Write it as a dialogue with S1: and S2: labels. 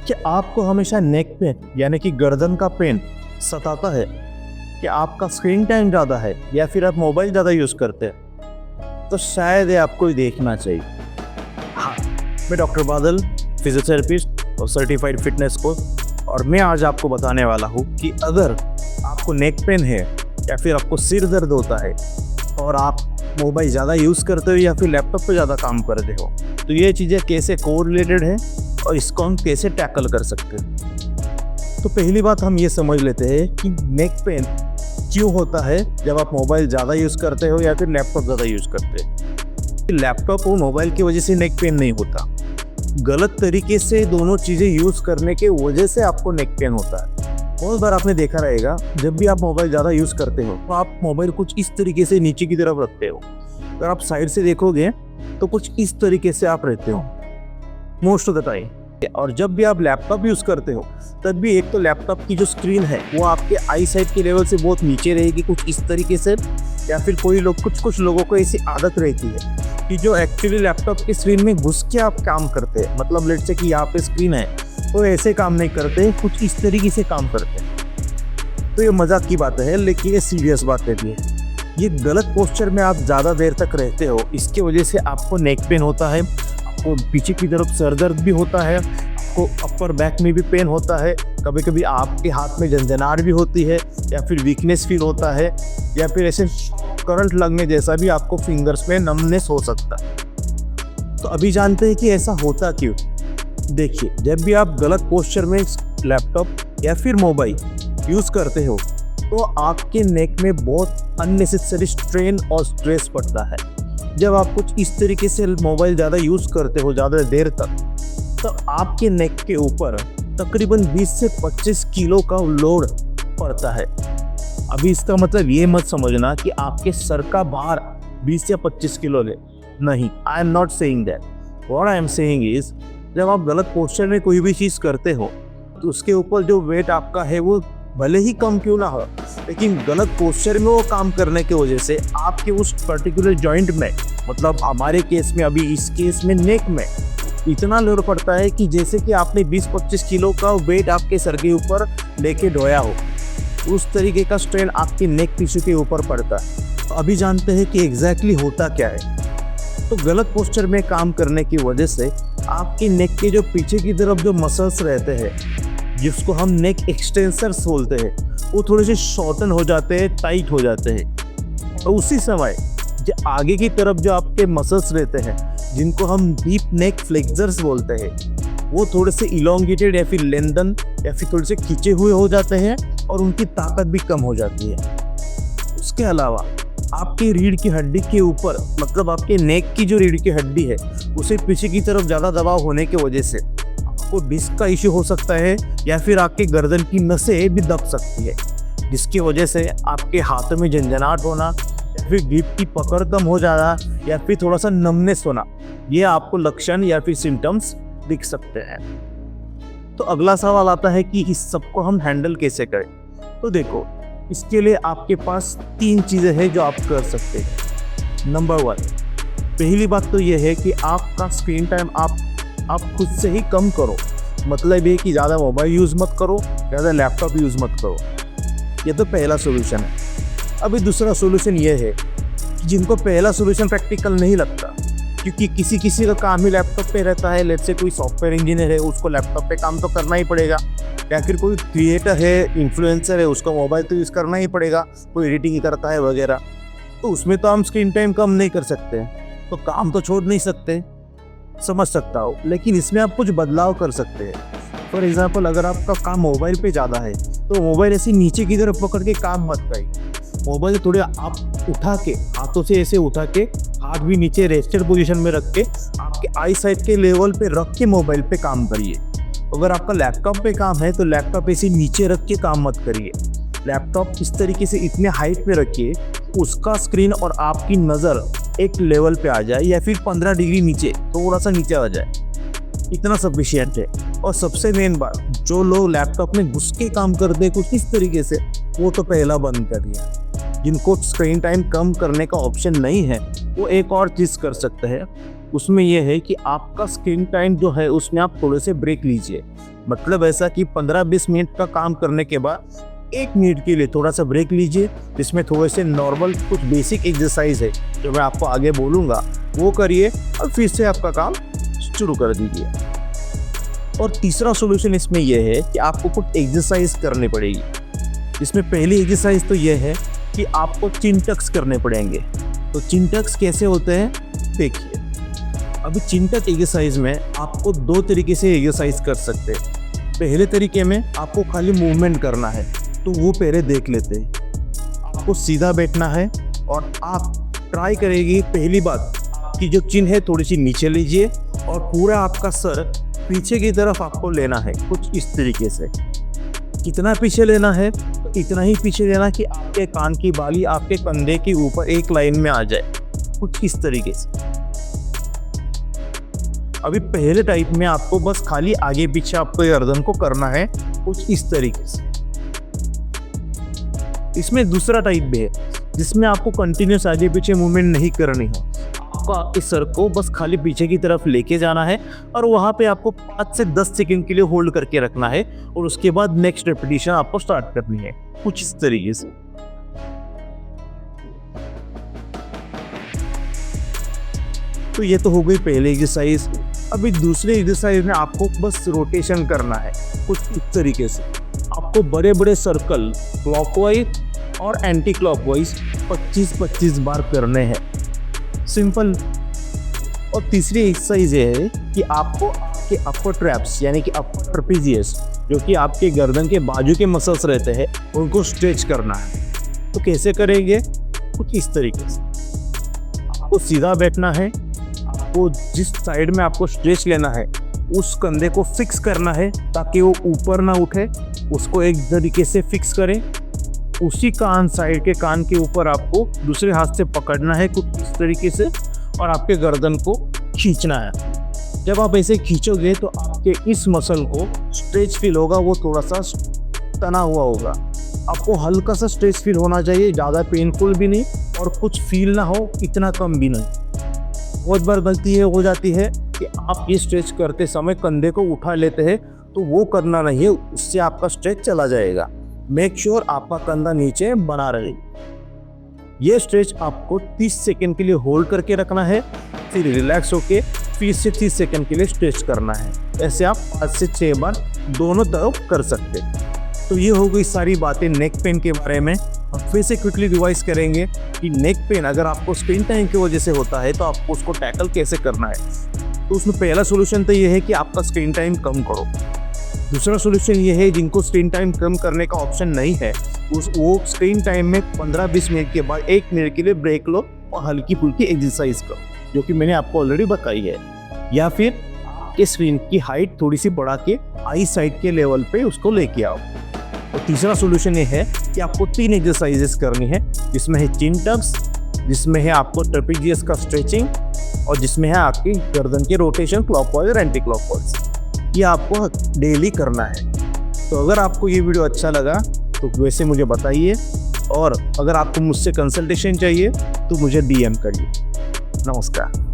S1: कि आपको हमेशा नेक पेन यानी कि गर्दन का पेन सताता है कि आपका स्क्रीन टाइम ज़्यादा है या फिर आप मोबाइल ज़्यादा यूज़ करते हैं, तो शायद ये आपको ही देखना चाहिए। हाँ, मैं डॉक्टर बादल, फिजियोथेरेपिस्ट और सर्टिफाइड फिटनेस कोच, और मैं आज आपको बताने वाला हूँ कि अगर आपको नेक पेन है या फिर आपको सिर दर्द होता है और आप मोबाइल ज़्यादा यूज़ करते हो या फिर लैपटॉप पे ज़्यादा काम करते हो, तो ये चीज़ें कैसे कोरिलेटेड है और इसको हम कैसे टैकल कर सकते हैं। तो पहली बात हम ये समझ लेते हैं कि नेक पेन क्यों होता है जब आप मोबाइल ज़्यादा यूज़ करते हो या फिर लैपटॉप ज़्यादा यूज़ करते हो। लैपटॉप और मोबाइल की वजह से नेक पेन नहीं होता, गलत तरीके से दोनों चीज़ें यूज़ करने के वजह से आपको नेक पेन होता है। बहुत बार आपने देखा रहेगा, जब भी आप मोबाइल ज़्यादा यूज़ करते हो तो आप मोबाइल कुछ इस तरीके से नीचे की तरफ रखते हो। अगर आप साइड से देखोगे तो कुछ इस तरीके से आप रहते हो मोस्ट ऑफ द टाइम। और जब भी आप लैपटॉप यूज़ करते हो तब भी एक तो लैपटॉप की जो स्क्रीन है वो आपके आई साइट के लेवल से बहुत नीचे रहेगी कुछ इस तरीके से, या फिर कुछ लोगों को ऐसी आदत रहती है कि जो एक्चुअली लैपटॉप की स्क्रीन में घुस के आप काम करते हैं, मतलब लेट्स से कि यहाँ पे स्क्रीन है तो ऐसे काम नहीं करते, कुछ इस तरीके से काम करते हैं। तो ये मजाक की बात है, लेकिन ये सीरियस बात है। ये गलत पोस्चर में आप ज़्यादा देर तक रहते हो, इसके वजह से आपको नेक पेन होता है, आपको पीछे की तरफ सर दर्द भी होता है, आपको अपर बैक में भी पेन होता है, कभी कभी आपके हाथ में झंझनाहट भी होती है, या फिर वीकनेस फील होता है, या फिर ऐसे करंट लगने जैसा भी आपको फिंगर्स में नमनेस हो सकता है। तो अभी जानते हैं कि ऐसा होता क्यों। देखिए, जब भी आप गलत पोस्चर में लैपटॉप या फिर मोबाइल यूज़ करते हो तो आपके नेक में बहुत अननेसेसरी स्ट्रेन और स्ट्रेस पड़ता है। जब आप कुछ इस तरीके से मोबाइल ज़्यादा यूज़ करते हो ज़्यादा देर तक, तो आपके नेक के ऊपर तकरीबन 20 से 25 किलो का लोड पड़ता है। अभी इसका मतलब ये मत समझना कि आपके सर का भार 20 या 25 किलो ले, नहीं, I am not saying that. What I am saying is, जब आप गलत पोस्चर में कोई भी चीज़ करते हो तो उसके ऊपर जो वेट आपका है वो भले ही कम क्यों ना हो, लेकिन गलत पोस्चर में वो काम करने की वजह से आपके उस पर्टिकुलर जॉइंट में, मतलब हमारे केस में, अभी इस केस में नेक में इतना लोड पड़ता है कि जैसे कि आपने 20-25 किलो का वेट आपके सर के ऊपर लेके ढोया हो, उस तरीके का स्ट्रेन आपके नेक टिश्यू के ऊपर पड़ता है। तो अभी जानते हैं कि एग्जैक्टली होता क्या है। तो गलत पोस्चर में काम करने की वजह से आपके नेक के जो पीछे की तरफ जो मसल्स रहते हैं, जिसको हम नेक एक्सटेंसर्स बोलते हैं, वो थोड़े से शॉर्टन हो जाते हैं, टाइट हो जाते हैं। और उसी समय जो आगे की तरफ जो आपके मसल्स रहते हैं, जिनको हम डीप नेक फ्लेक्सर्स बोलते हैं, वो थोड़े से इलोंगेटेड या फिर लेंथन या फिर थोड़े से खींचे हुए हो जाते हैं और उनकी ताकत भी कम हो जाती है। उसके अलावा आपकी रीढ़ की हड्डी के ऊपर, मतलब आपके नेक की जो रीढ़ की हड्डी है, उसे पीछे की तरफ ज़्यादा दबाव होने की वजह से आपको डिस्क का इश्यू हो सकता है, या फिर आपके गर्दन की नसें भी दब सकती है, जिसकी वजह से आपके हाथों में झंझनाहट होना, या फिर ग्रिप की पकड़ कम हो जाना, या फिर थोड़ा सा नमनेस होना, ये आपको लक्षण या फिर सिम्टम्स दिख सकते हैं। तो अगला सवाल आता है कि इस सबको हम हैंडल कैसे करें। तो देखो, इसके लिए आपके पास 3 चीज़ें हैं जो आप कर सकते हैं। नंबर 1, पहली बात तो ये है कि आपका स्क्रीन टाइम आप खुद से ही कम करो। मतलब ये कि ज़्यादा मोबाइल यूज़ मत करो, ज़्यादा लैपटॉप यूज़ मत करो। ये तो पहला सोल्यूशन है। अभी दूसरा सोल्यूशन ये है कि जिनको पहला सोल्यूशन प्रैक्टिकल नहीं लगता, क्योंकि किसी का काम ही लैपटॉप पे रहता है, लेट्स से कोई सॉफ्टवेयर इंजीनियर है, उसको लैपटॉप पे काम तो करना ही पड़ेगा, या फिर कोई क्रिएटर है, इन्फ्लुएंसर है, उसको मोबाइल तो यूज़ करना ही पड़ेगा, कोई एडिटिंग करता है वगैरह, तो उसमें तो हम स्क्रीन टाइम कम नहीं कर सकते, तो काम तो छोड़ नहीं सकते, समझ सकता हो। लेकिन इसमें आप कुछ बदलाव कर सकते हैं। फॉर एग्जाम्पल, अगर आपका काम मोबाइल पे ज़्यादा है तो मोबाइल ऐसे नीचे की तरफ पकड़ के काम मत करिए। मोबाइल थोड़े आप उठा के, हाथों से ऐसे उठा के, हाथ भी नीचे रेस्टेड पोजीशन में रख के, आपके आई साइड के लेवल पे रख के मोबाइल पे काम करिए। अगर आपका लैपटॉप पे काम है तो लैपटॉप ऐसे नीचे रख के काम मत करिए। लैपटॉप इस तरीके से इतने हाइट पे रखिए, उसका स्क्रीन और आपकी नज़र एक लेवल पे आ जाए, या फिर 15 डिग्री नीचे, थोड़ा सा नीचे आ जाए, इतना सफिशिएंट है। और सबसे मेन बात, जो लोग लैपटॉप में घुस के काम करते हैं कुछ इस तरीके से, वो तो पहला बंद कर दिया। जिनको स्क्रीन टाइम कम करने का ऑप्शन नहीं है, वो एक और चीज़ कर सकते हैं। उसमें यह है कि आपका स्क्रीन टाइम जो है उसमें आप थोड़े से ब्रेक लीजिए। मतलब ऐसा कि 15-20 मिनट का काम करने के बाद 1 मिनट के लिए थोड़ा सा ब्रेक लीजिए, जिसमें थोड़े से नॉर्मल कुछ बेसिक एक्सरसाइज है जो मैं आपको आगे बोलूँगा, वो करिए और फिर से आपका काम शुरू कर दीजिए। और तीसरा सॉल्यूशन इसमें यह है कि आपको कुछ एक्सरसाइज करनी पड़ेगी। इसमें पहली एक्सरसाइज तो यह है कि आपको चिन टक्स करने पड़ेंगे। तो चिन टक्स कैसे होते हैं देखिए। अभी चिन टक एक्सरसाइज में आपको 2 तरीके से एक्सरसाइज कर सकते हैं। पहले तरीके में आपको खाली मूवमेंट करना है, तो वो पहले देख लेते हैं। आपको सीधा बैठना है और आप ट्राई करेगी, पहली बात कि जो चिन है थोड़ी सी नीचे लीजिए और पूरा आपका सर पीछे की तरफ आपको लेना है, कुछ इस तरीके से। कितना पीछे लेना है, तो इतना ही पीछे लेना कि आपके कान की बाली आपके कंधे के ऊपर एक लाइन में आ जाए, कुछ इस तरीके से। अभी पहले टाइप में आपको बस खाली आगे पीछे आपको गर्दन को करना है, कुछ इस तरीके से। इसमें दूसरा टाइप भी है जिसमें आपको कंटिन्यूस आगे पीछे मूवमेंट नहीं करनी हो। आपको आपके सर को बस खाली पीछे की तरफ लेके जाना है और वहां पे आपको 5 से 10 सेकंड के लिए होल्ड करके रखना है और उसके बाद नेक्स्ट रेपिटेशन आपको स्टार्ट करनी है, कुछ इस तरीके से। तो ये तो हो गई पहली एक्सरसाइज। अभी दूसरी एक्सरसाइज में आपको बस रोटेशन करना है, कुछ इस तरीके से। आपको बड़े बड़े सर्कल क्लॉकवाइज और एंटी क्लॉकवाइज 25-25 बार करने हैं, सिंपल। और तीसरी एक्सरसाइज ये है कि आपको आपके अपर ट्रैप्स यानी कि अपर ट्रेपेजियस, जो कि आपके गर्दन के बाजू के मसल्स रहते हैं, उनको स्ट्रेच करना है। तो कैसे करेंगे, कुछ इस तरीके से। आपको सीधा बैठना है, आपको जिस साइड में आपको स्ट्रेच लेना है उस कंधे को फिक्स करना है ताकि वो ऊपर ना उठे, उसको एक तरीके से फिक्स करें। उसी कान साइड के कान के ऊपर आपको दूसरे हाथ से पकड़ना है, कुछ इस तरीके से, और आपके गर्दन को खींचना है। जब आप ऐसे खींचोगे तो आपके इस मसल को स्ट्रेच फील होगा, वो थोड़ा सा तना हुआ होगा। आपको हल्का सा स्ट्रेच फील होना चाहिए, ज़्यादा पेनफुल भी नहीं और कुछ फील ना हो, इतना कम भी नहीं। बहुत बार गलती ये हो जाती है कि आप ये स्ट्रेच करते समय कंधे को उठा लेते हैं, तो वो करना नहीं है, उससे आपका स्ट्रेच चला जाएगा। मेक श्योर आपका कंधा नीचे बना रहे। ये स्ट्रेच आपको 30 सेकंड के लिए होल्ड करके रखना है, फिर रिलैक्स होके फिर से 30 सेकंड के लिए स्ट्रेच करना है। ऐसे आप 5 से 6 बार दोनों तरफ कर सकते। तो ये हो गई सारी बातें नेक पेन के बारे में। और फिर से क्विकली रिवाइज करेंगे कि नेक पेन अगर आपको स्क्रीन टाइम की वजह से होता है तो आपको उसको टैकल कैसे करना है। तो उसमें पहला सोल्यूशन तो ये है कि आपका स्क्रीन टाइम कम करो। दूसरा सोल्यूशन ये है जिनको स्क्रीन टाइम कम करने का ऑप्शन नहीं है, वो स्क्रीन टाइम में 15-20 मिनट के बाद 1 मिनट के लिए ब्रेक लो और हल्की फुल्की एक्सरसाइज करो, जो कि मैंने आपको ऑलरेडी बताई है। या फिर आपके स्क्रीन की हाइट थोड़ी सी बढ़ा के आई साइड के लेवल पे उसको लेके आओ। और तीसरा सोल्यूशन ये है कि आपको 3 एक्सरसाइजेस करनी है, जिसमें है चिन टक्स, जिसमें है आपको ट्रेपेजियस का स्ट्रेचिंग और जिसमें है आपकी गर्दन के रोटेशन क्लॉकवाइज और एंटी क्लॉकवाइज। ये आपको डेली करना है। तो अगर आपको ये वीडियो अच्छा लगा तो वैसे मुझे बताइए, और अगर आपको मुझसे कंसल्टेशन चाहिए तो मुझे DM करिए। नमस्कार।